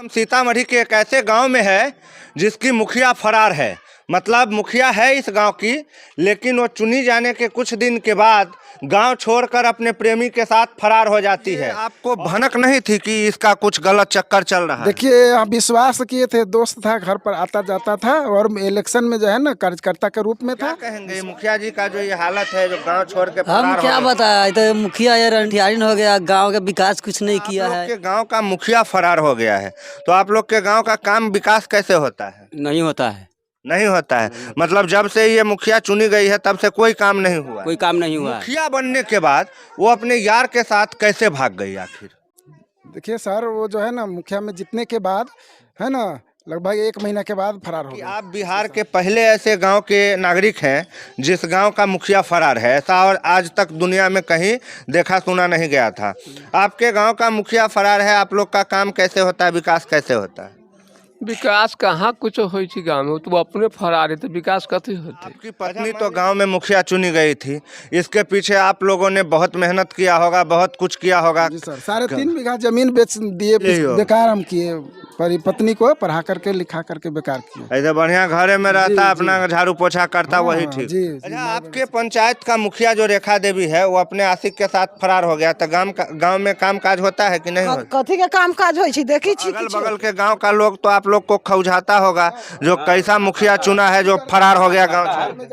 हम सीतामढ़ी के एक ऐसे गांव में है जिसकी मुखिया फरार है। मतलब मुखिया है इस गांव की, लेकिन वो चुनी जाने के कुछ दिन के बाद गांव छोड़कर अपने प्रेमी के साथ फरार हो जाती है। आपको भनक नहीं थी कि इसका कुछ गलत चक्कर चल रहा है? देखिए, हम विश्वास किए थे, दोस्त था, घर पर आता जाता था और इलेक्शन में जो है ना कार्यकर्ता के रूप में क्या था। कहेंगे मुखिया जी का जो ये हालत है, जो गांव छोड़ के फरार हम हो क्या गए? बताया, तो मुखिया यार अंठियारिन हो गया, गांव का विकास कुछ नहीं किया आप लोग है। के गांव का मुखिया फरार हो गया है, तो आप लोग के गांव का काम विकास कैसे होता है? नहीं होता है, नहीं होता है। मतलब जब से ये मुखिया चुनी गई है तब से कोई काम नहीं हुआ कोई है। काम नहीं हुआ है। मुखिया बनने के बाद वो अपने यार के साथ कैसे भाग गई आखिर? देखिए सर, वो जो है ना मुखिया में जीतने के बाद है ना लगभग 1 महीना के बाद फरार हो कि गई। आप बिहार के पहले ऐसे गांव के नागरिक हैं जिस गांव का मुखिया फरार है, ऐसा और आज तक दुनिया में कहीं देखा सुना नहीं गया था। आपके गांव का मुखिया फरार है, आप लोग का काम कैसे होता है, विकास कैसे होता है? विकास कहाँ कुछ होई थी गाँव में, तो अपने फरारे तो विकास कथी होते। आपकी पत्नी तो गांव में मुखिया चुनी गई थी, इसके पीछे आप लोगों ने बहुत मेहनत किया होगा, बहुत कुछ किया होगा। जी सर, 3.5 बीघा जमीन बेच दिए, यही हो। बेकार हम किए, पत्नी को पढ़ा करके लिखा करके बेकार किए। ऐसे बढ़िया घरे में रहता, जी, अपना झाड़ू पोछा करता, हाँ, वही ठीक। जी, अच्छा, आपके पंचायत का मुखिया जो रेखा देवी है वो अपने आशिक के साथ फरार हो गया, तो गांव में काम काज होता है कि नहीं होता? कथी के काम काज होई छी देखी छी अगल बगल के गांव का लोग तो आप लोग को खौझाता होगा, जो कैसा मुखिया चुना है जो फरार हो गया गांव छोड़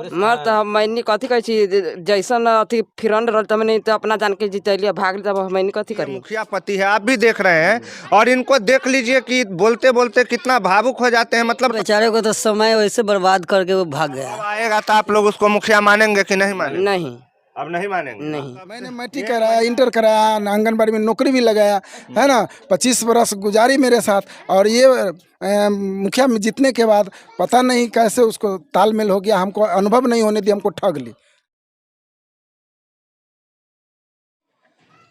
के। मर तो मैंने कथी कही छी, जैसन अथी फिरन रह तब नहीं तो अपना जान के जीतलिए भाग तब मैंने कथी ये करी। मुखिया पति है, आप भी देख रहे हैं, और इनको देख लीजिए कि बोलते बोलते कितना भावुक हो जाते हैं। मतलब बेचारे को तो समय वैसे बर्बाद करके वो भाग गया। आएगा तो आप लोग उसको मुखिया मानेंगे कि नहीं मानेंगे? नहीं अब नहीं मानेंगे। नहीं मैंने मैट्रिक कराया, इंटर कराया, आंगनबाड़ी में नौकरी भी लगाया है ना, 25 बरस गुजारी मेरे साथ। और ये मुखिया में जीतने के बाद पता नहीं कैसे उसको तालमेल हो गया, हमको अनुभव नहीं होने दिया, हमको ठग ली।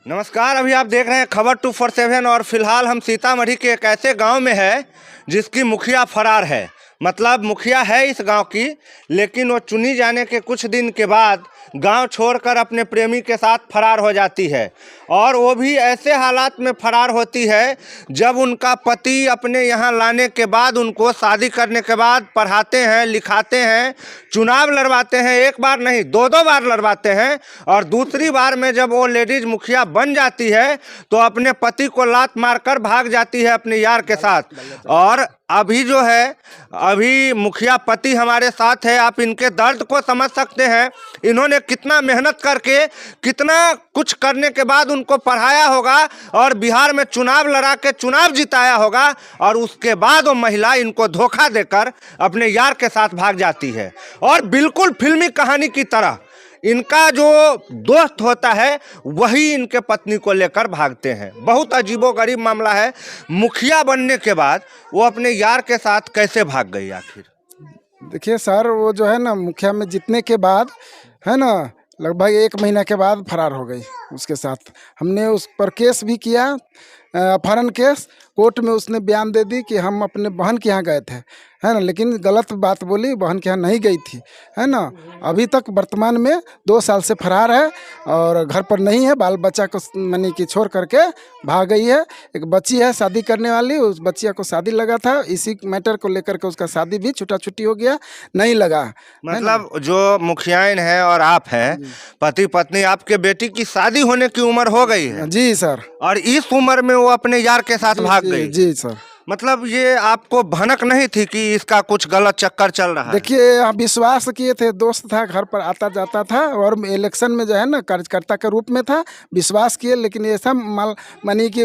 नमस्कार, अभी आप देख रहे हैं खबर 247 और फिलहाल हम सीतामढ़ी के एक ऐसे गांव में है जिसकी मुखिया फरार है। मतलब मुखिया है इस गांव की, लेकिन वो चुनी जाने के कुछ दिन के बाद गांव छोड़कर अपने प्रेमी के साथ फरार हो जाती है, और वो भी ऐसे हालात में फरार होती है जब उनका पति अपने यहाँ लाने के बाद, उनको शादी करने के बाद पढ़ाते हैं, लिखाते हैं, चुनाव लड़वाते हैं, 1 बार नहीं 2-2 बार लड़वाते हैं, और दूसरी बार में जब वो लेडीज मुखिया बन जाती है तो अपने पति को लात मारकर भाग जाती है अपने यार के साथ। और अभी जो है, अभी मुखिया पति हमारे साथ है, आप इनके दर्द को समझ सकते हैं। इन्होंने कितना मेहनत करके, कितना कुछ करने के बाद उनको पढ़ाया होगा और बिहार में चुनाव लड़ा के चुनाव जिताया होगा, और उसके बाद वो महिला इनको धोखा देकर अपने यार के साथ भाग जाती है। और बिल्कुल फिल्मी कहानी की तरह इनका जो दोस्त होता है वही इनके पत्नी को लेकर भागते हैं। बहुत अजीबोगरीब मामला है। मुखिया बनने के बाद वो अपने यार के साथ कैसे भाग गई आखिर? देखिए सर, वो जो है ना मुखिया में जीतने के बाद है ना लगभग 1 महीना के बाद फरार हो गई। उसके साथ हमने उस पर केस भी किया, अपहरण केस। कोर्ट में उसने बयान दे दी कि हम अपने बहन के यहाँ गए थे, है ना, लेकिन गलत बात बोली, बहन के यहाँ नहीं गई थी, है ना। अभी तक वर्तमान में 2 साल से फरार है और घर पर नहीं है, बाल बच्चा को मानी कि छोड़ करके भाग गई है। एक बच्ची है शादी करने वाली, उस बच्चिया को शादी लगा था, इसी मैटर को लेकर के उसका शादी भी छूटा छुट्टी हो गया, नहीं लगा। मतलब जो मुखियाइन है और आप हैं पति पत्नी, आपके बेटी की शादी होने की उम्र हो गई है? जी सर। और इस उम्र में वो अपने यार के साथ भाग गई? जी सर। मतलब ये आपको भनक नहीं थी कि इसका कुछ गलत चक्कर चल रहा है? देखिए, हम विश्वास किए थे, दोस्त था, घर पर आता जाता था और इलेक्शन में जो है ना कार्यकर्ता के रूप में था, विश्वास किए। लेकिन ये सब मानी कि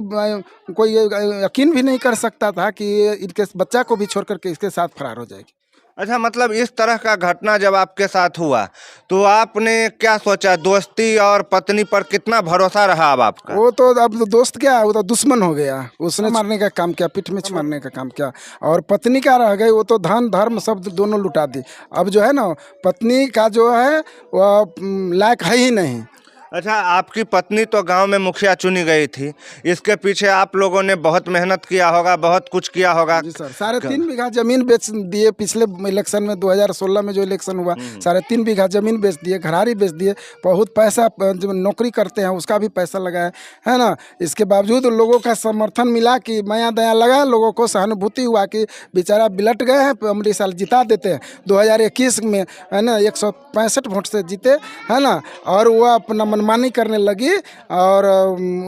कोई यकीन भी नहीं कर सकता था कि ये इनके बच्चा को भी छोड़ करके इसके साथ फरार हो जाएगी। अच्छा, मतलब इस तरह का घटना जब आपके साथ हुआ तो आपने क्या सोचा? दोस्ती और पत्नी पर कितना भरोसा रहा अब आपका? वो तो अब दोस्त क्या, वो तो दुश्मन हो गया। उसने मारने का काम किया, पीठ में मारने का काम किया, और पत्नी क्या रह गई, वो तो धन धर्म सब दोनों लुटा दी। अब जो है ना पत्नी का जो है वो लायक है ही नहीं। अच्छा, आपकी पत्नी तो गांव में मुखिया चुनी गई थी, इसके पीछे आप लोगों ने बहुत मेहनत किया होगा, बहुत कुछ किया होगा। जी सर, 3.5 बीघा जमीन बेच दिए पिछले इलेक्शन में, 2016 में जो इलेक्शन हुआ, 3.5 बीघा जमीन बेच दिए, घरारी बेच दिए, बहुत पैसा जो नौकरी करते हैं उसका भी पैसा लगाया है ना। इसके बावजूद लोगों का समर्थन मिला कि माया दया लगा, लोगों को सहानुभूति हुआ कि बेचारा बिलट गए हैं, अगले साल जिता देते हैं। 2021 में है ना 165 वोट से जीते है ना, और वो अपना मनमानी करने लगी और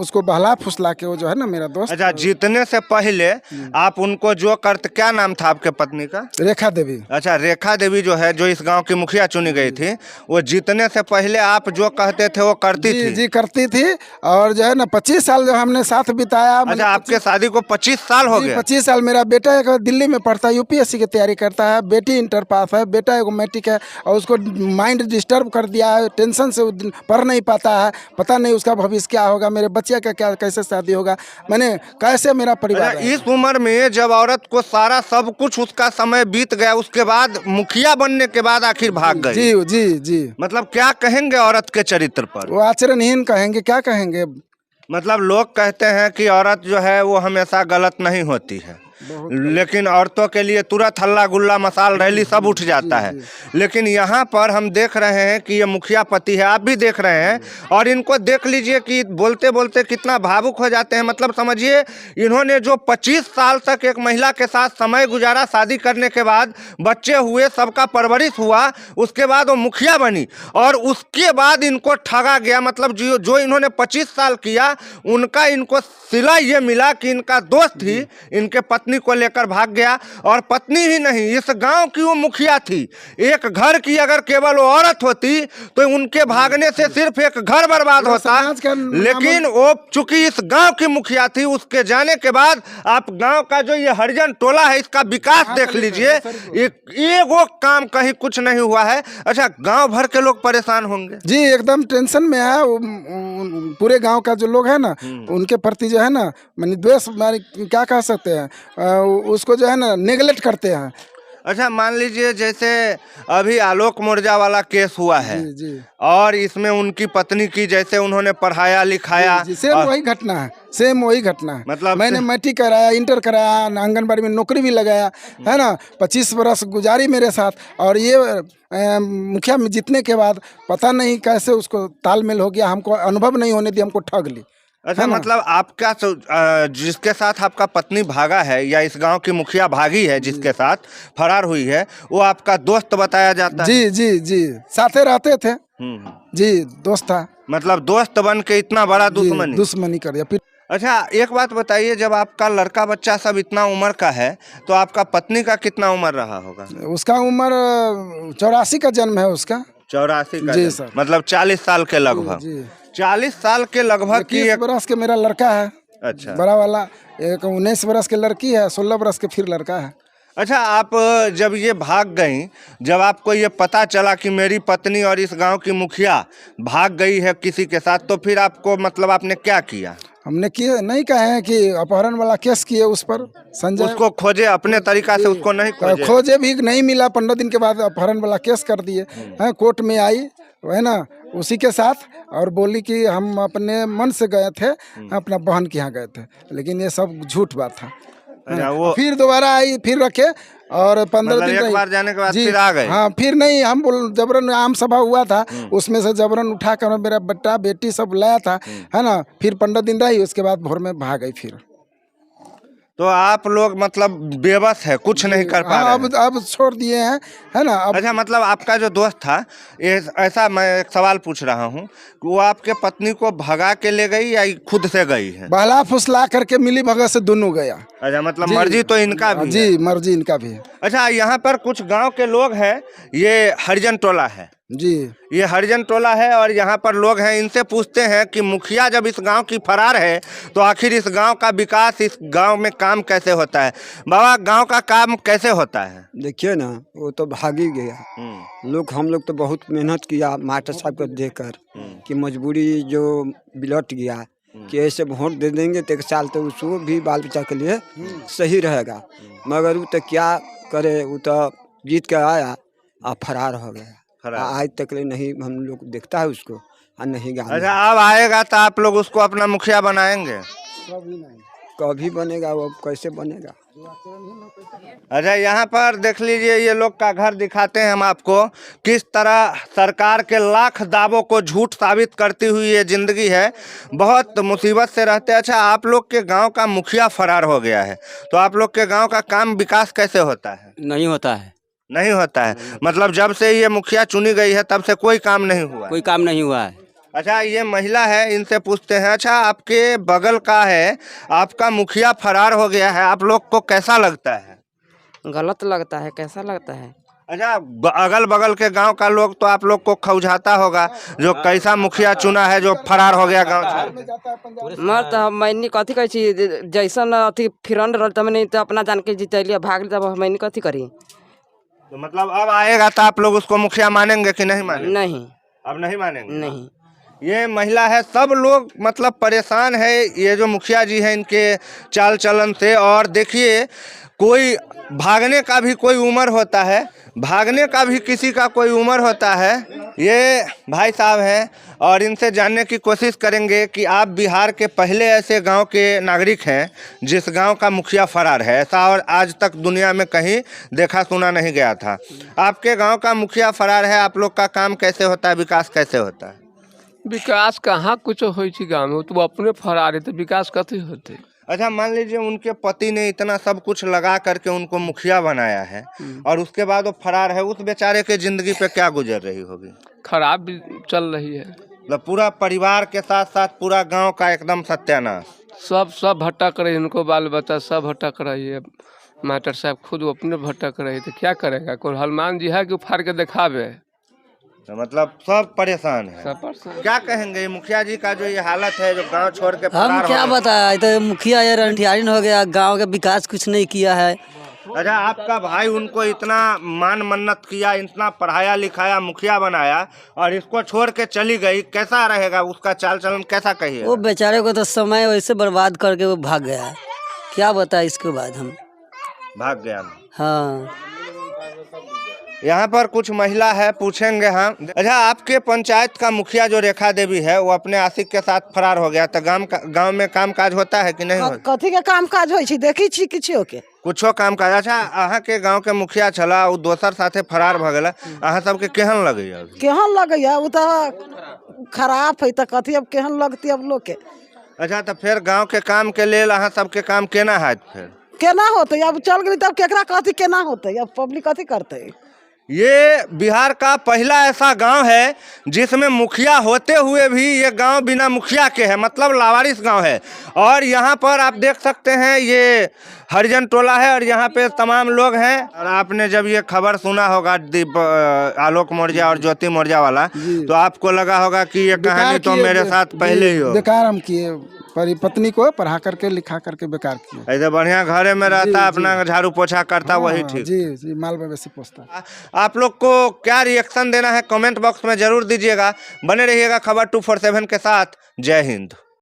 उसको बहला फुसला के वो जो है ना मेरा दोस्त। अच्छा, जीतने से पहले आप उनको जो करते, क्या नाम था आपके पत्नी का? रेखा देवी। अच्छा, रेखा देवी जो है, जो इस गांव की मुखिया चुनी गई थी, वो जीतने से पहले आप जो कहते थे वो करती जी थी? जी करती थी, और जो है ना 25 साल जो हमने साथ बिताया। अच्छा, आपके शादी को 25 साल हो गए? 25 साल। मेरा बेटा एक दिल्ली में पढ़ता है, यूपीएससी की तैयारी करता है, बेटी इंटर पास है, बेटा एगो मैट्रिक है, और उसको माइंड डिस्टर्ब कर दिया है, टेंशन से वो पढ़ नहीं पाता है, पता नहीं उसका भविष्य क्या होगा, मेरे बच्चे का क्या, कैसे शादी होगा, मैंने कैसे मेरा परिवार अच्छा, इस उम्र में जब औरत को सारा सब कुछ उसका समय बीत गया, उसके बाद मुखिया बनने के बाद आखिर भाग गई। जी जी जी। मतलब क्या कहेंगे औरत के चरित्र पर? वो आचरणहीन कहेंगे, क्या कहेंगे। मतलब लोग कहते हैं कि औरत जो है वो हमेशा गलत नहीं होती है, लेकिन औरतों के लिए तुरंत हल्ला गुल्ला मसाल रैली सब उठ जाता है। लेकिन यहाँ पर हम देख रहे हैं कि ये मुखिया पति है, आप भी देख रहे हैं, और इनको देख लीजिए कि बोलते बोलते कितना भावुक हो जाते हैं। मतलब समझिए, इन्होंने जो 25 साल तक एक महिला के साथ समय गुजारा, शादी करने के बाद बच्चे हुए, सबका परवरिश हुआ, उसके बाद वो मुखिया बनी, और उसके बाद इनको ठगा गया। मतलब जो इन्होंने 25 साल किया, उनका इनको सिला ये मिला कि इनका दोस्त ही इनके पत्नी को लेकर भाग गया। और पत्नी ही नहीं, इस गांव की वो मुखिया थी। एक घर की अगर केवल वो औरत होती तो उनके भागने से सिर्फ एक घर बर्बाद होता, लेकिन वो चूंकि इस गांव की मुखिया थी, उसके जाने के बाद आप गांव का जो ये हरिजन टोला है, इसका विकास देख लीजिए, एक वो काम कहीं कुछ नहीं हुआ है। अच्छा, गांव भर के लोग परेशान होंगे जी, एकदम टेंशन में है। पूरे गांव का जो लोग है ना, उनके प्रति जो है ना मैंने द्वेष, क्या कह सकते हैं, उसको जो है ना नेगलेक्ट करते हैं। अच्छा, मान लीजिए जैसे अभी आलोक मोर्जा वाला केस हुआ है, जी जी और इसमें उनकी पत्नी की जैसे उन्होंने पढ़ाया लिखाया, जी, सेम वही घटना है, सेम वही घटना है। मतलब मैंने मैट्रिक कराया, इंटर कराया, आंगनबाड़ी में नौकरी भी लगाया है ना, 25 वर्ष गुजारी मेरे साथ, और ये मुखिया में जीतने के बाद पता नहीं कैसे उसको तालमेल हो गया, हमको अनुभव नहीं होने दिया, हमको ठग ली। अच्छा, मतलब आपका जिसके साथ आपका पत्नी भागा है, या इस गांव की मुखिया भागी है जिसके साथ फरार हुई है, वो आपका दोस्त बताया जाता है? जी जी जी, साथे रहते थे जी, दोस्त था। मतलब दोस्त बन के इतना बड़ा दुश्मनी दुश्मनी कर दिया फिर। अच्छा, एक बात बताइए, जब आपका लड़का बच्चा सब इतना उम्र का है, तो आपका पत्नी का कितना उम्र रहा होगा? उसका उम्र 84 का जन्म है उसका। 84 का जी जन्म। सर। मतलब 40 साल के लगभग। जी 40 साल के लगभग की 21 बरस के मेरा लड़का है। अच्छा, बड़ा वाला। एक 19 बरस के लड़की है, 16 बरस के फिर लड़का है। अच्छा, आप जब ये भाग गई, जब आपको ये पता चला कि मेरी पत्नी और इस गांव की मुखिया भाग गई है किसी के साथ, तो फिर आपको मतलब आपने क्या किया? हमने किए नहीं, कहे हैं कि अपहरण वाला केस किए उस पर, संजय उसको खोजे अपने तरीका से, उसको नहीं खोजे? खोजे भी नहीं मिला, 15 दिन के बाद अपहरण वाला केस कर दिए हैं। कोर्ट में आई है ना उसी के साथ, और बोली कि हम अपने मन से गए थे, अपना बहन के यहाँ गए थे, लेकिन ये सब झूठ बात था। अच्छा, वो फिर दोबारा आई, फिर रखे, और 15 मतलब दिन एक रही। बार जाने के बाद जी, फिर आ गए? हाँ, फिर नहीं, हम जबरन आम सभा हुआ था, उसमें से जबरन उठा कर मेरा बेटा बेटी सब लाया था है ना, फिर 15 दिन रही, उसके बाद भोर में भाग गई फिर। तो आप लोग मतलब बेबस है, कुछ नहीं कर पा रहे हैं। अब छोड़ दिए हैं है ना। अब अच्छा, मतलब आपका जो दोस्त था, ऐसा मैं एक सवाल पूछ रहा हूँ, वो आपके पत्नी को भगा के ले गई या खुद से गई है? बहला फुसला करके मिली भगत से दोनों गया। अच्छा, मतलब मर्जी तो इनका भी है। जी, मर्जी इनका भी है। अच्छा, यहाँ पर कुछ गांव के लोग हैं, ये हरिजन टोला है जी, ये हरिजन टोला है, और यहाँ पर लोग हैं, इनसे पूछते हैं कि मुखिया जब इस गांव की फरार है, तो आखिर इस गांव का विकास, इस गांव में काम कैसे होता है? बाबा, गांव का काम कैसे होता है? देखिए ना, वो तो भाग ही गया। हम लोग तो बहुत मेहनत किया मास्टर साहब को देखकर, कि मजबूरी जो बिलट गया, कि ऐसे वोट दे देंगे तो 1 साल तो उसको भी बाल बच्चा के लिए सही रहेगा, मगर वो तो क्या करे, वो तो जीत के आया और फरार हो गया। आज तक ले नहीं हम लोग देखता है उसको, और नहीं गाँव अच्छा, अब आएगा तो आप लोग उसको अपना मुखिया बनाएंगे? कभी बनेगा वो, कैसे बनेगा? अच्छा, यहाँ पर देख लीजिए, ये लोग का घर दिखाते हैं हम आपको, किस तरह सरकार के लाख दावों को झूठ साबित करती हुई ये जिंदगी है। बहुत मुसीबत से रहते हैं। अच्छा, आप लोग के गांव का मुखिया फरार हो गया है, तो आप लोग के गांव का काम विकास कैसे होता है? नहीं होता है, नहीं होता है, मतलब जब से ये मुखिया चुनी गई है तब से कोई काम नहीं हुआ है? कोई काम नहीं हुआ है। अच्छा, ये महिला है, इनसे पूछते हैं। अच्छा, आपके बगल का है, आपका मुखिया फरार हो गया है, आप लोग को कैसा लगता है? गलत लगता है, कैसा लगता है? अच्छा, अगल बगल के गांव का लोग तो आप लोग को खौझाता होगा, जो कैसा मुखिया चुना है जो फरार हो गया गांव से। मत मैंने कथी कही छी, जैसन अथी फिरन रल तमने तो अपना जान के जितैलिए भाग तब मैंने कथी करी? तो मतलब अब आएगा तो आप लोग उसको मुखिया मानेंगे कि नहीं मानेंगे? नहीं, अब नहीं मानेंगे? नहीं। ये महिला है, सब लोग मतलब परेशान है ये जो मुखिया जी हैं इनके चाल चलन से। और देखिए, कोई भागने का भी कोई उम्र होता है, भागने का भी किसी का कोई उम्र होता है। ये भाई साहब हैं और इनसे जानने की कोशिश करेंगे कि आप बिहार के पहले ऐसे गांव के नागरिक हैं जिस गांव का मुखिया फरार है, ऐसा और आज तक दुनिया में कहीं देखा सुना नहीं गया था। आपके गांव का मुखिया फरार है, आप लोग का काम कैसे होता है, विकास कैसे होता है? विकास कहाँ कुछ होई छी गाँव में, तो अपने फरारे तो विकास कथी होते? अच्छा, मान लीजिए उनके पति ने इतना सब कुछ लगा करके उनको मुखिया बनाया है और उसके बाद वो फरार है, उस बेचारे के जिंदगी पे क्या गुजर रही होगी? खराब भी चल रही है, मतलब पूरा परिवार के साथ साथ पूरा गांव का एकदम सत्यानाश। सब भटक रही, उनको बाल बच्चा सब भटक रही है। मास्टर साहब खुद अपने भटक रहे थे, क्या करेगा? कोई हनुमान जी है कि फाड़ के दिखावे? तो मतलब सब परेशान है। सब पर क्या कहेंगे मुखिया जी का जो ये हालत है, जो गांव छोड़ के हम फरार क्या हो गए? बताया, तो मुखिया यार अंठियारिन हो गया, गांव का विकास कुछ नहीं किया है। अच्छा, आपका भाई उनको इतना मान मन्नत किया, इतना पढ़ाया लिखाया, मुखिया बनाया और इसको छोड़ के चली गई, कैसा रहेगा उसका चाल चलन, कैसा कहिए? वो बेचारे को तो समय वैसे बर्बाद करके वो भाग गया है, क्या बताया इसके बाद हम। भाग गया। हाँ, यहाँ पर कुछ महिला है, पूछेंगे हम। अच्छा, आपके पंचायत का मुखिया जो रेखा देवी है वो अपने आशिक के साथ फरार हो गया, तो गांव में काम काज होता है कि नहीं होता? कथी के काम काज होई छी देखी छी किछो के कुछो काम काज। अच्छा, अहाँ के गांव के मुखिया छला, वो दोसर साथे फरार भ गेला, अहाँ सबके केहन लगैया? केहन लगैया? वो तो खराब है, तो कथी अब केहन लगती अब लोग के? अच्छा, तो फिर गांव के काम के लेल अहाँ सबके काम केना हैत? फिर केना होते? अब चल गई तब केकरा कथी केना होते? अब पब्लिक कथी करते? ये बिहार का पहला ऐसा गांव है जिसमें मुखिया होते हुए भी ये गांव बिना मुखिया के है, मतलब लावारिस गांव है। और यहाँ पर आप देख सकते हैं ये हरिजन टोला है और यहाँ पे तमाम लोग हैं। और आपने जब ये खबर सुना होगा आलोक मौर्य और ज्योति मौर्य वाला, तो आपको लगा होगा कि ये कहानी तो मेरे साथ पहले ही हो। बेकार हम किए, पत्नी को पढ़ा करके लिखा करके बेकार किए। ऐसे बढ़िया घरे में रहता, अपना झाड़ू पोछा करता, वही ठीक। जी, माल मवेशी पोसता। आप लोग को क्या रिएक्शन देना है कमेंट बॉक्स में जरूर दीजिएगा। बने रहिएगा खबर 247 के साथ। जय हिंद।